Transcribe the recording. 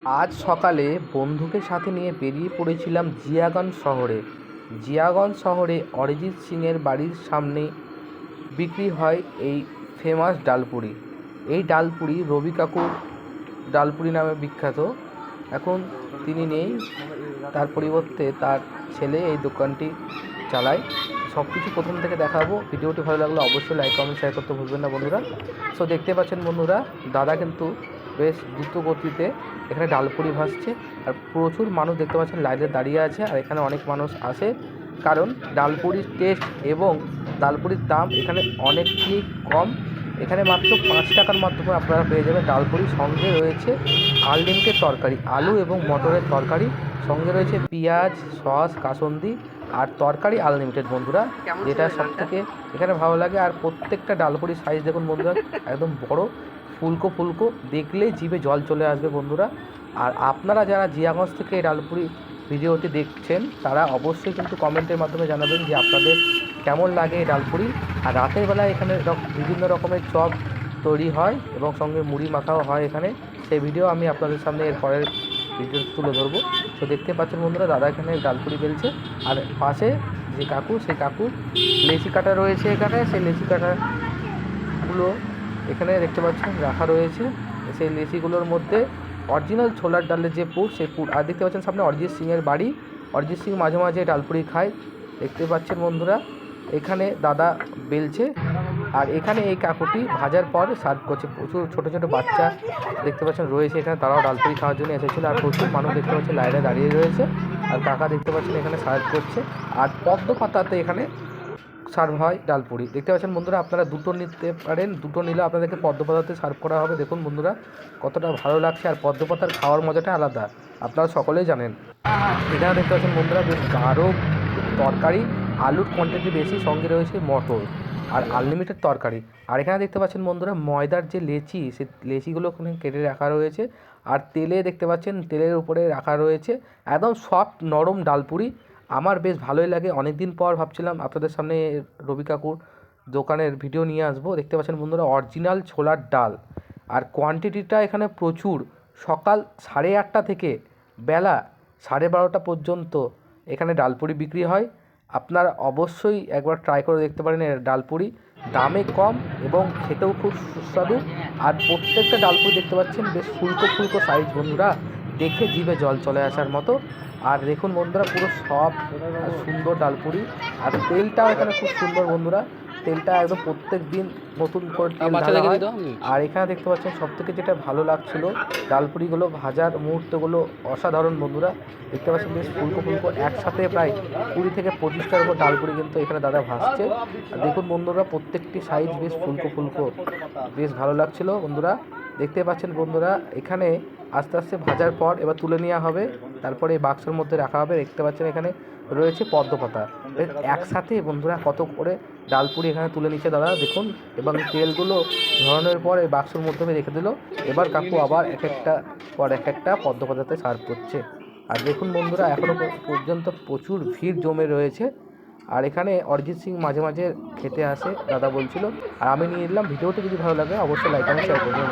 আজ সকালে বন্ধুকে সাথে নিয়ে বেরিয়ে পড়েছিলাম জিয়াগঞ্জ শহরে। জিয়াগঞ্জ শহরে অরিজিৎ সিংয়ের বাড়ির সামনে বিক্রি হয় এই ফেমাস ডালপুরি। এই ডালপুরি রবি কাকুর ডালপুরি নামে বিখ্যাত। এখন তিনি নেই, তার পরিবর্তে তার ছেলে এই দোকানটি চালায়। সব কিছু প্রথম থেকে দেখাবো। ভিডিওটি ভালো লাগলে অবশ্যই লাইক কমেন্ট শেয়ার করতে ভুলবেন না বন্ধুরা। সো দেখতে পাচ্ছেন বন্ধুরা, দাদা কিন্তু বেশ দ্রুত গতিতে এখানে ডালপুরি ভাজছে, আর প্রচুর মানুষ দেখতে পাচ্ছেন লাইনে দাঁড়িয়ে আছে। আর এখানে অনেক মানুষ আসে, কারণ ডালপুরির টেস্ট এবং ডালপুরির দাম এখানে অনেকটাই কম। এখানে মাত্র 5 টাকার মাধ্যমে আপনারা পেয়ে যাবেন ডালপুরি। সঙ্গে রয়েছে আনলিমিটেড তরকারি, আলু এবং মটরের তরকারি, সঙ্গে রয়েছে পেঁয়াজ, সস, কাসুন্দি, আর তরকারি আনলিমিটেড বন্ধুরা, যেটা সবথেকে এখানে ভালো লাগে। আর প্রত্যেকটা ডালপুরির সাইজ দেখুন বন্ধুরা, একদম বড়, ফুলকো ফুলকো, দেখলেই জিভে জল চলে আসবে বন্ধুরা। আর আপনারা যারা জিয়াগঞ্জ থেকে ডালপুরি ভিডিওটি দেখছেন, তারা অবশ্যই কিন্তু কমেন্টের মাধ্যমে জানাবেন যে আপনাদের কেমন লাগে এই ডালপুরি। আর রাতের বেলায় এখানে বিভিন্ন রকমের চপ তৈরি হয় এবং সঙ্গে মুড়ি মাখাও হয় এখানে। সেই ভিডিও আমি আপনাদের সামনে এর পরের ভিডিও তুলে ধরবো। তো দেখতে পাচ্ছেন বন্ধুরা, দাদা এখানে ডালপুরি বেলছে, আর পাশে যে কাকু, সেই কাকু লেচি কাটা রয়েছে এখানে। সেই লেচি কাটাগুলো এখানে দেখতে পাচ্ছেন রাখা রয়েছে। সেই লেচিগুলোর মধ্যে অরিজিনাল ছোলার ডালের যে পুর, সেই পুর। আর দেখতে পাচ্ছেন সামনে অরিজিৎ সিংয়ের বাড়ি। অরিজিৎ সিং মাঝে মাঝে ডালপুরি খায়, দেখতে পাচ্ছেন বন্ধুরা। এখানে দাদা বেলছে, আর এখানে এই কাকুটি ভাজার পর সার্ভ করছে। প্রচুর ছোটো ছোটো বাচ্চা দেখতে পাচ্ছেন রয়েছে এখানে, তারাও ডালপুরি খাওয়ার জন্য এসেছিলো। আর প্রচুর মানুষ দেখতে পাচ্ছেন লাইনে দাঁড়িয়ে রয়েছে। আর কাকা দেখতে পাচ্ছেন এখানে সার্ভ করছে। আর পদ্ম পাতাতে এখানে সার্ভ হয় ডালপুরি। দেখতে পাচ্ছেন বন্ধুরা, আপনারা দুটো নিতে পারেন, দুটো নিলে আপনাদেরকে পদ্ম পাতাতে সার্ভ করা হবে। দেখুন বন্ধুরা কতটা ভালো লাগছে, আর পদ্ম পাতার খাওয়ার মজাটা আলাদা, আপনারা সকলেই জানেন। এখানে দেখতে পাচ্ছেন বন্ধুরা বেশ গাঢ় তরকারি, আলুর কোয়ান্টিটি বেশি, সঙ্গে রয়েছে মটর আর আনলিমিটেড তরকারি। আর এখানে দেখতে পাচ্ছেন বন্ধুরা ময়দার যে লেচি, সেই লেচিগুলো ওখানে কেটে রাখা রয়েছে। আর তেলে দেখতে পাচ্ছেন, তেলের উপরে রাখা রয়েছে একদম সফট নরম ডালপুরি। আমার বেশ ভালোই লাগে। অনেক দিন পর ভাবছিলাম আপনাদের সামনে রবি কাকুর দোকানের ভিডিও নিয়ে আসবো। দেখতে পাচ্ছেন বন্ধুরা অরিজিনাল ছোলার ডাল, আর কোয়ান্টিটিটা এখানে প্রচুর। সকাল 8:30 থেকে বেলা 12:30 পর্যন্ত এখানে ডালপুরি বিক্রি হয়। আপনারা অবশ্যই একবার ট্রাই করে দেখতে পারেন এর ডালপুরি। দামে কম এবং খেতেও খুব সুস্বাদু। আর প্রত্যেকটা ডালপুরি দেখতে পাচ্ছেন বেশ ফুলকো ফুলকো সাইজ বন্ধুরা, দেখে জিভে জল চলে আসার মতো। আর দেখুন বন্ধুরা পুরো সব সুন্দর ডালপুরি, আর তেলটাও এখানে খুব সুন্দর বন্ধুরা। তেলটা একদম প্রত্যেক দিন নতুন করে তেল ঢালা হয়। আর এখানে দেখতে পাচ্ছেন সবথেকে যেটা ভালো লাগছিল, ডালপুরিগুলো ভাজার মুহূর্তগুলো অসাধারণ বন্ধুরা। দেখতে পাচ্ছেন বেশ ফুলকো ফুলকো, একসাথে প্রায় 20 থেকে 25টার উপর ডালপুরি কিন্তু এখানে দাদা ভাজছে। আর দেখুন বন্ধুরা প্রত্যেকটি সাইজ বেশ ফুলকো ফুলকো, বেশ ভালো লাগছিল বন্ধুরা। দেখতে পাচ্ছেন বন্ধুরা এখানে আস্তে আস্তে ভাজার পর এবার তুলে নেওয়া হবে, তারপরে এই বাক্সের মধ্যে রাখা হবে। দেখতে পাচ্ছেন এখানে রয়েছে পদ্ম পাতা। একসাথে বন্ধুরা কত করে ডালপুরি এখানে তুলে নিচ্ছে দাদা দেখুন, এবং তেলগুলো ঝরানোর পর এই বাক্সের মধ্যে রেখে দিল। এবার কাকু আবার এক একটা পর এক একটা পদ্ম পাতাতে সার্ভ করছে। আর দেখুন বন্ধুরা এখনও পর্যন্ত প্রচুর ভিড় জমে রয়েছে। আর এখানে অরিজিৎ সিং মাঝে মাঝে খেতে আসে দাদা বলছিল, আর আমি নিয়ে নিলাম। ভিডিওটি যদি ভালো লাগে অবশ্যই লাইক কমেন্ট শেয়ার করবেন।